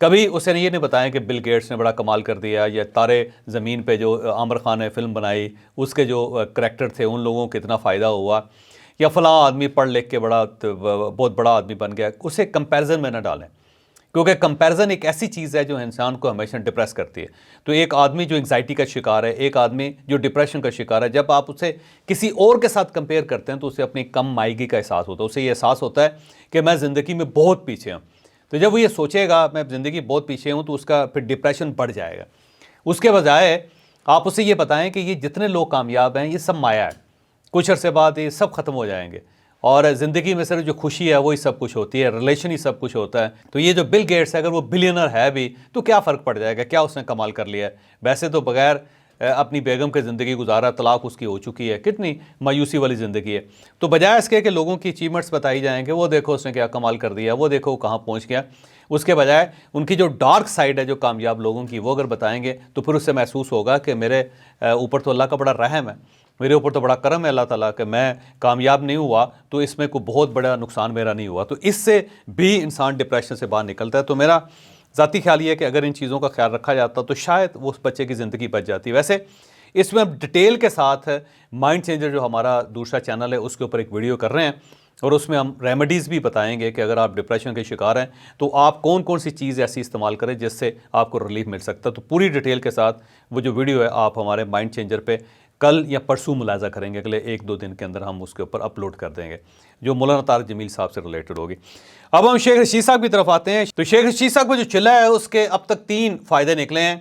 کبھی اسے یہ نہیں بتائیں کہ بل گیٹس نے بڑا کمال کر دیا، یا تارے زمین پہ جو عامر خان نے فلم بنائی اس کے جو کریکٹر تھے ان لوگوں کو اتنا فائدہ ہوا، یا فلاں آدمی پڑھ لکھ کے بہت بڑا آدمی بن گیا. اسے کمپیریزن میں نہ ڈالیں، کیونکہ کمپیریزن ایک ایسی چیز ہے جو انسان کو ہمیشہ ڈپریس کرتی ہے. تو ایک آدمی جو انگزائٹی کا شکار ہے، ایک آدمی جو ڈپریشن کا شکار ہے، جب آپ اسے کسی اور کے ساتھ کمپیئر کرتے ہیں تو اسے اپنی کم مائیگی کا احساس ہوتا ہے. اسے یہ احساس ہوتا ہے کہ میں زندگی میں بہت پیچھے ہوں. تو جب وہ یہ سوچے گا میں زندگی بہت پیچھے ہوں تو اس کا پھر ڈپریشن بڑھ جائے گا. اس کے بجائے آپ اسے یہ بتائیں کہ یہ جتنے لوگ کامیاب ہیں یہ سب مایا ہے، کچھ عرصے بعد یہ سب ختم ہو جائیں گے، اور زندگی میں صرف جو خوشی ہے وہی سب کچھ ہوتی ہے، ریلیشن ہی سب کچھ ہوتا ہے. تو یہ جو بل گیٹس ہے اگر وہ بلینر ہے بھی تو کیا فرق پڑ جائے گا، کیا اس نے کمال کر لیا ہے؟ ویسے تو بغیر اپنی بیگم کے زندگی گزارا، طلاق اس کی ہو چکی ہے، کتنی مایوسی والی زندگی ہے. تو بجائے اس کے کہ لوگوں کی اچیومنٹس بتائی جائیں کہ وہ دیکھو اس نے کیا کمال کر دیا، وہ دیکھو کہاں پہنچ گیا، اس کے بجائے ان کی جو ڈارک سائڈ ہے جو کامیاب لوگوں کی وہ اگر بتائیں گے تو پھر اس سے محسوس ہوگا کہ میرے اوپر تو اللہ کا بڑا رحم ہے، میرے اوپر تو بڑا کرم ہے اللہ تعالیٰ کہ میں کامیاب نہیں ہوا تو اس میں کوئی بہت بڑا نقصان میرا نہیں ہوا. تو اس سے بھی انسان ڈپریشن سے باہر نکلتا ہے. تو میرا ذاتی خیال یہ ہے کہ اگر ان چیزوں کا خیال رکھا جاتا تو شاید وہ اس بچے کی زندگی بچ جاتی. ویسے اس میں ڈیٹیل کے ساتھ مائنڈ چینجر جو ہمارا دوسرا چینل ہے اس کے اوپر ایک ویڈیو کر رہے ہیں، اور اس میں ہم ریمیڈیز بھی بتائیں گے کہ اگر آپ ڈپریشن کے شکار ہیں تو آپ کون کون سی چیز ایسی استعمال کریں جس سے آپ کو ریلیف مل سکتا ہے. تو پوری ڈیٹیل کے ساتھ وہ جو ویڈیو ہے آپ ہمارے مائنڈ چینجر پہ کل یا پرسوں ملاحظہ کریں گے، اگلے 1-2 دن کے اندر ہم اس کے اوپر اپلوڈ کر دیں گے جو مولانا طارق جمیل صاحب سے ریلیٹڈ ہوگی. اب ہم شیخ رشید صاحب کی طرف آتے ہیں. تو شیخ رشید صاحب کو جو چلا ہے اس کے اب تک 3 فائدے نکلے ہیں.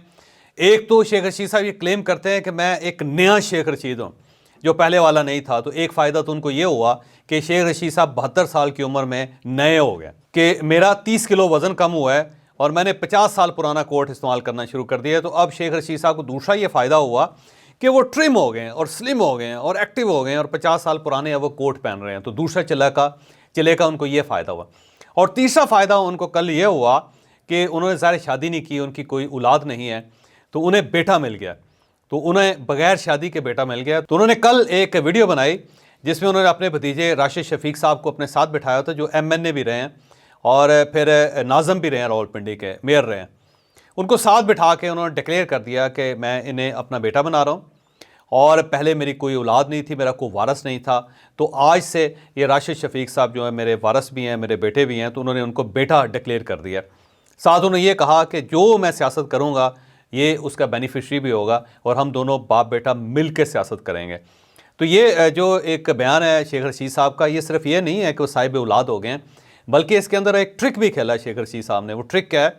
ایک تو شیخ رشید صاحب یہ کلیم کرتے ہیں کہ میں ایک نیا شیخ رشید ہوں جو پہلے والا نہیں تھا. تو ایک فائدہ تو ان کو یہ ہوا کہ شیخ رشید صاحب 72 سال کی عمر میں نئے ہو گئے، کہ میرا 30 کلو وزن کم ہوا ہے اور میں نے 50 سال پرانا کوٹ استعمال کرنا شروع کر دیا. تو اب شیخ رشید صاحب کو دوسرا یہ فائدہ ہوا کہ وہ ٹرم ہو گئے ہیں اور سلم ہو گئے ہیں اور ایکٹیو ہو گئے ہیں، اور 50 سال پرانے اب وہ کوٹ پہن رہے ہیں. تو دوسرا چلے کا ان کو یہ فائدہ ہوا. اور تیسرا فائدہ ان کو کل یہ ہوا کہ انہوں نے ظاہر شادی نہیں کی، ان کی کوئی اولاد نہیں ہے، تو انہیں بیٹا مل گیا. تو انہیں بغیر شادی کے بیٹا مل گیا. تو انہوں نے کل ایک ویڈیو بنائی جس میں انہوں نے اپنے بھتیجے راشد شفیق صاحب کو اپنے ساتھ بٹھایا تھا جو MNA بھی رہے ہیں اور پھر ناظم بھی رہے ہیں، راولپنڈی کے میئر رہے ہیں. ان کو ساتھ بٹھا کے انہوں نے ڈکلیئر کر دیا کہ میں انہیں اپنا بیٹا بنا رہا ہوں، اور پہلے میری کوئی اولاد نہیں تھی، میرا کوئی وارث نہیں تھا، تو آج سے یہ راشد شفیق صاحب جو ہے میرے وارث بھی ہیں، میرے بیٹے بھی ہیں. تو انہوں نے ان کو بیٹا ڈکلیئر کر دیا. ساتھ انہوں نے یہ کہا کہ جو میں سیاست کروں گا یہ اس کا بینیفیشری بھی ہوگا اور ہم دونوں باپ بیٹا مل کے سیاست کریں گے. تو یہ جو ایک بیان ہے شیخ رشید صاحب کا، یہ صرف یہ نہیں ہے کہ وہ صاحب اولاد ہو گئے ہیں، بلکہ اس کے اندر ایک ٹرک بھی کھیلا ہے شیخ رشید صاحب نے. وہ ٹرک کیا ہے؟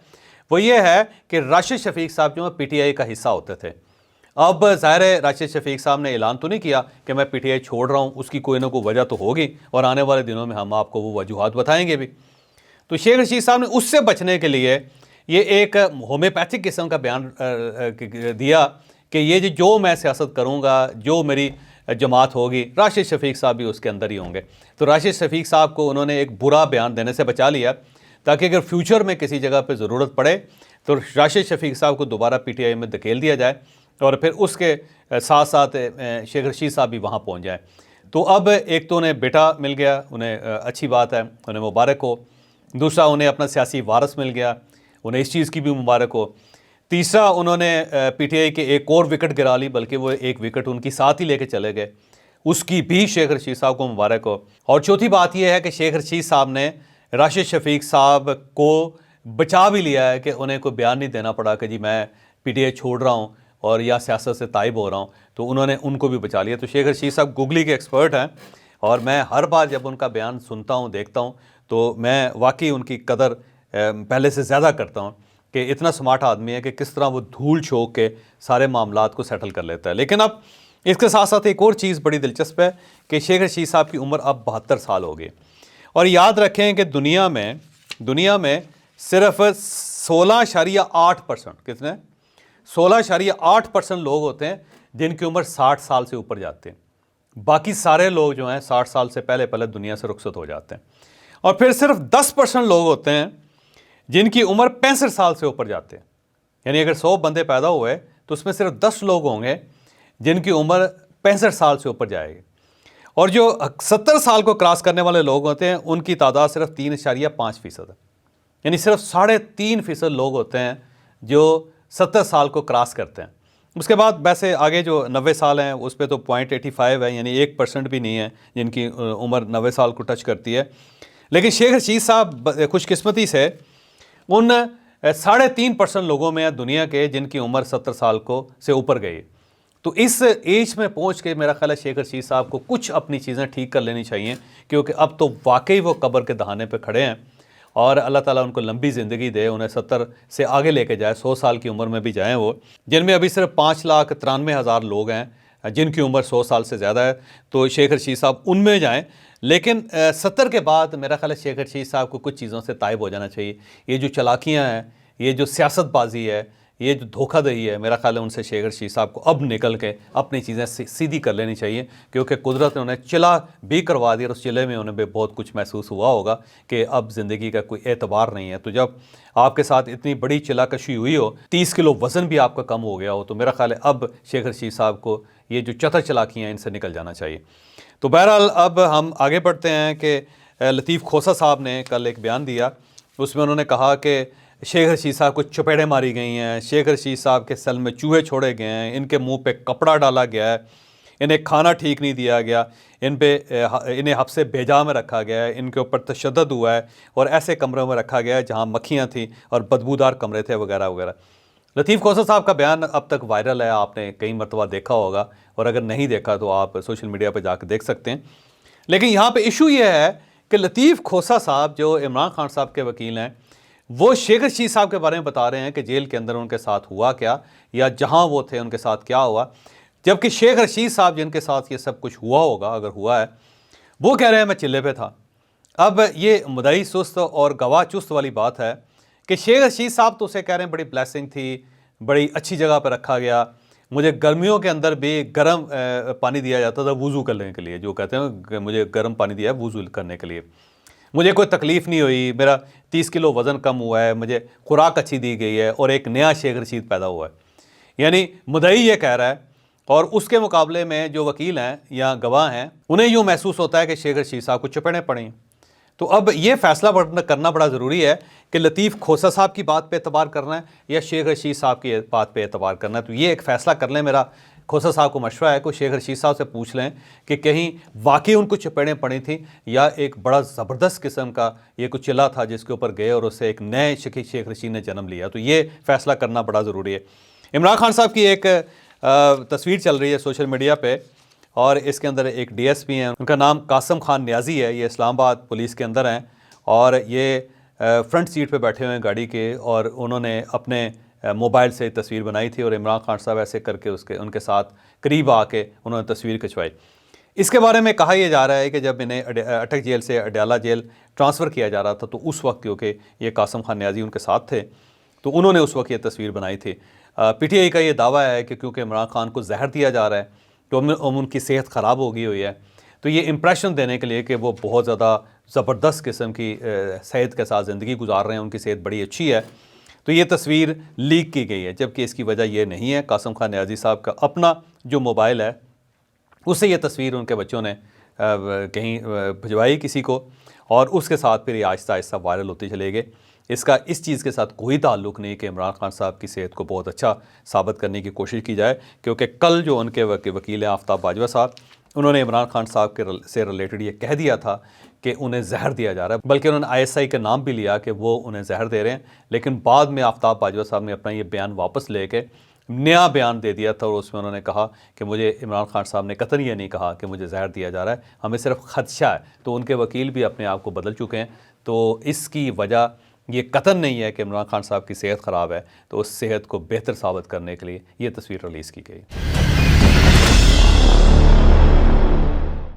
وہ یہ ہے کہ راشد شفیق صاحب جو PTI کا حصہ ہوتے تھے. اب ظاہر ہے راشد شفیق صاحب نے اعلان تو نہیں کیا کہ میں PTI چھوڑ رہا ہوں، اس کی کوئی نہ کوئی وجہ تو ہوگی اور آنے والے دنوں میں ہم آپ کو وہ وجوہات بتائیں گے بھی. تو شیخ رشید صاحب نے اس سے بچنے کے لیے یہ ایک ہومیوپیتھک قسم کا بیان دیا کہ یہ جو میں سیاست کروں گا، جو میری جماعت ہوگی، راشد شفیق صاحب بھی اس کے اندر ہی ہوں گے. تو راشد شفیق صاحب کو انہوں نے ایک برا بیان دینے سے بچا لیا تاکہ اگر فیوچر میں کسی جگہ پہ ضرورت پڑے تو راشد شفیق صاحب کو دوبارہ PTI میں دھکیل دیا جائے اور پھر اس کے ساتھ ساتھ شیخ رشید صاحب بھی وہاں پہنچ جائیں. تو اب ایک تو انہیں بیٹا مل گیا، انہیں اچھی بات ہے، انہیں مبارک ہو. دوسرا انہیں اپنا سیاسی وارث مل گیا، انہیں اس چیز کی بھی مبارک ہو. تیسرا انہوں نے PTI کے ایک اور وکٹ گرا لی، بلکہ وہ ایک وکٹ ان کی ساتھ ہی لے کے چلے گئے، اس کی بھی شیخ رشید صاحب کو مبارک ہو. اور چوتھی بات یہ ہے کہ شیخ رشید صاحب نے راشد شفیق صاحب کو بچا بھی لیا ہے کہ انہیں کوئی بیان نہیں دینا پڑا کہ جی میں PTI چھوڑ رہا ہوں اور یا سیاست سے تائب ہو رہا ہوں. تو انہوں نے ان کو بھی بچا لیا. تو شیخ رشید صاحب گوگلی کے ایکسپرٹ ہیں اور میں ہر بار جب ان کا بیان سنتا ہوں، دیکھتا ہوں، تو میں واقعی ان کی قدر پہلے سے زیادہ کرتا ہوں کہ اتنا سمارٹ آدمی ہے کہ کس طرح وہ دھول چھوک کے سارے معاملات کو سیٹل کر لیتا ہے. لیکن اب اس کے ساتھ ساتھ ایک اور چیز بڑی دلچسپ ہے کہ شیخ رشید صاحب کی عمر اب 72 سال ہو گئی. اور یاد رکھیں کہ دنیا میں صرف 16.8% کتنے 16.8% لوگ ہوتے ہیں جن کی عمر 60 سال سے اوپر جاتے ہیں. باقی سارے لوگ جو ہیں 60 سال سے پہلے دنیا سے رخصت ہو جاتے ہیں. اور پھر صرف 10% لوگ ہوتے ہیں جن کی عمر 65 سال سے اوپر جاتے ہیں. یعنی اگر 100 بندے پیدا ہوئے تو اس میں صرف 10 لوگ ہوں گے جن کی عمر 65 سال سے اوپر جائے گی. اور جو 70 سال کو کراس کرنے والے لوگ ہوتے ہیں ان کی تعداد صرف 3.5% ہے. یعنی صرف 3.5% لوگ ہوتے ہیں جو 70 سال کو کراس کرتے ہیں۔ اس کے بعد ویسے آگے جو 90 سال ہیں اس پہ تو 0.85 ہے، یعنی 1% بھی نہیں ہے جن کی عمر 90 سال کو ٹچ کرتی ہے۔ لیکن شیخ رشید صاحب خوش قسمتی سے ان 3.5% لوگوں میں دنیا کے جن کی عمر 70 سال کو سے اوپر گئی۔ تو اس ایج میں پہنچ کے میرا خیال ہے شیخ رشید صاحب کو کچھ اپنی چیزیں ٹھیک کر لینی چاہیے، کیونکہ اب تو واقعی وہ قبر کے دہانے پہ کھڑے ہیں، اور اللہ تعالیٰ ان کو لمبی زندگی دے، انہیں 70 سے آگے لے کے جائے، 100 سال کی عمر میں بھی جائیں وہ، جن میں ابھی صرف 5,93,000 لوگ ہیں جن کی عمر 100 سال سے زیادہ ہے، تو شیخ رشید صاحب ان میں جائیں۔ لیکن 70 کے بعد میرا خیال ہے شیخ رشید صاحب کو کچھ چیزوں سے تائب ہو جانا چاہیے۔ یہ جو چلاکیاں ہیں، یہ جو سیاست بازی ہے، یہ جو دھوکہ دہی ہے، میرا خیال ہے ان سے شیخ رشید صاحب کو اب نکل کے اپنی چیزیں سیدھی کر لینی چاہیے، کیونکہ قدرت نے انہیں چلا بھی کروا دیا، اور اس چلے میں انہیں بھی بہت کچھ محسوس ہوا ہوگا کہ اب زندگی کا کوئی اعتبار نہیں ہے۔ تو جب آپ کے ساتھ اتنی بڑی چلا کشی ہوئی ہو، 30 کلو وزن بھی آپ کا کم ہو گیا ہو، تو میرا خیال ہے اب شیخ رشید صاحب کو یہ جو چتر چلاکیاں ہیں ان سے نکل جانا چاہیے۔ تو بہرحال اب ہم آگے بڑھتے ہیں کہ لطیف کھوسہ صاحب نے کل ایک بیان دیا، اس میں انہوں نے کہا کہ شیخ رشید صاحب کو چپیڑیں ماری گئی ہیں، شیخ رشید صاحب کے سل میں چوہے چھوڑے گئے ہیں، ان کے منہ پہ کپڑا ڈالا گیا ہے، انہیں کھانا ٹھیک نہیں دیا گیا، انہیں حبس بھیجا میں رکھا گیا ہے، ان کے اوپر تشدد ہوا ہے، اور ایسے کمروں میں رکھا گیا ہے جہاں مکھیاں تھیں اور بدبودار کمرے تھے وغیرہ وغیرہ۔ لطیف کھوسہ صاحب کا بیان اب تک وائرل ہے، آپ نے کئی مرتبہ دیکھا ہوگا، اور اگر نہیں دیکھا تو آپ سوشل میڈیا پہ جا کے دیکھ سکتے ہیں۔ لیکن یہاں پہ ایشو یہ ہے کہ لطیف کھوسہ صاحب جو عمران خان صاحب کے وکیل ہیں، وہ شیخ رشید صاحب کے بارے میں بتا رہے ہیں کہ جیل کے اندر ان کے ساتھ ہوا کیا، یا جہاں وہ تھے ان کے ساتھ کیا ہوا، جبکہ شیخ رشید صاحب جن کے ساتھ یہ سب کچھ ہوا ہوگا، اگر ہوا ہے، وہ کہہ رہے ہیں میں چلے پہ تھا۔ اب یہ مدعی سست اور گواہ چست والی بات ہے کہ شیخ رشید صاحب تو اسے کہہ رہے ہیں بڑی بلیسنگ تھی، بڑی اچھی جگہ پہ رکھا گیا، مجھے گرمیوں کے اندر بھی گرم پانی دیا جاتا تھا وضو کرنے کے لیے، جو کہتے ہیں کہ مجھے گرم پانی دیا ہے وضو کرنے کے لیے، مجھے کوئی تکلیف نہیں ہوئی، میرا 30 کلو وزن کم ہوا ہے، مجھے خوراک اچھی دی گئی ہے، اور ایک نیا شیخ رشید پیدا ہوا ہے۔ یعنی مدعی یہ کہہ رہا ہے، اور اس کے مقابلے میں جو وکیل ہیں یا گواہ ہیں انہیں یوں محسوس ہوتا ہے کہ شیخ رشید صاحب کو چپیڑیں پڑیں۔ تو اب یہ فیصلہ کرنا بڑا ضروری ہے کہ لطیف کھوسہ صاحب کی بات پہ اعتبار کرنا ہے یا شیخ رشید صاحب کی بات پہ اعتبار کرنا ہے۔ تو یہ ایک فیصلہ کر لیں، میرا کھوسہ صاحب کو مشورہ ہے کہ شیخ رشید صاحب سے پوچھ لیں کہ کہیں واقعی ان کو چپیڑیں پڑی تھیں، یا ایک بڑا زبردست قسم کا یہ کچھ چلا تھا جس کے اوپر گئے اور اس سے ایک نئے شیخ رشید نے جنم لیا۔ تو یہ فیصلہ کرنا بڑا ضروری ہے۔ عمران خان صاحب کی ایک تصویر چل رہی ہے سوشل میڈیا پہ، اور اس کے اندر ایک ڈی ایس پی ہیں، ان کا نام قاسم خان نیازی ہے، یہ اسلام آباد پولیس کے اندر ہیں، اور یہ فرنٹ سیٹ پہ بیٹھے ہوئے ہیں گاڑی کے، اور انہوں نے اپنے موبائل سے تصویر بنائی تھی، اور عمران خان صاحب ایسے کر کے ان کے ساتھ قریب آ کے انہوں نے تصویر کھنچوائی۔ اس کے بارے میں کہا یہ جا رہا ہے کہ جب انہیں اٹک جیل سے اڈیالہ جیل ٹرانسفر کیا جا رہا تھا تو اس وقت کیونکہ یہ قاسم خان نیازی ان کے ساتھ تھے تو انہوں نے اس وقت یہ تصویر بنائی تھی۔ پی ٹی آئی کا یہ دعویٰ ہے کہ کیونکہ عمران خان کو زہر دیا جا رہا ہے تو ان کی صحت خراب ہو گئی ہوئی ہے، تو یہ امپریشن دینے کے لیے کہ وہ بہت زیادہ زبردست قسم کی صحت کے ساتھ زندگی گزار رہے ہیں، ان کی صحت بڑی اچھی ہے، تو یہ تصویر لیک کی گئی ہے، جبکہ اس کی وجہ یہ نہیں ہے۔ قاسم خان نیازی صاحب کا اپنا جو موبائل ہے اس سے یہ تصویر ان کے بچوں نے کہیں بھجوائی کسی کو، اور اس کے ساتھ پھر یہ آہستہ آہستہ وائرل ہوتی چلے گئے۔ اس کا اس چیز کے ساتھ کوئی تعلق نہیں کہ عمران خان صاحب کی صحت کو بہت اچھا ثابت کرنے کی کوشش کی جائے، کیونکہ کل جو ان کے وکیل ہیں آفتاب باجوہ صاحب، انہوں نے عمران خان صاحب سے ریلیٹڈ یہ کہہ دیا تھا کہ انہیں زہر دیا جا رہا ہے، بلکہ انہوں نے آئی ایس آئی کا نام بھی لیا کہ وہ انہیں زہر دے رہے ہیں، لیکن بعد میں آفتاب باجوہ صاحب نے اپنا یہ بیان واپس لے کے نیا بیان دے دیا تھا، اور اس میں انہوں نے کہا کہ مجھے عمران خان صاحب نے قطعاً یہ نہیں کہا کہ مجھے زہر دیا جا رہا ہے، ہمیں صرف خدشہ ہے۔ تو ان کے وکیل بھی اپنے آپ کو بدل چکے ہیں، تو اس کی وجہ یہ قطعاً نہیں ہے کہ عمران خان صاحب کی صحت خراب ہے، تو اس صحت کو بہتر ثابت کرنے کے لیے یہ تصویر ریلیز کی گئی۔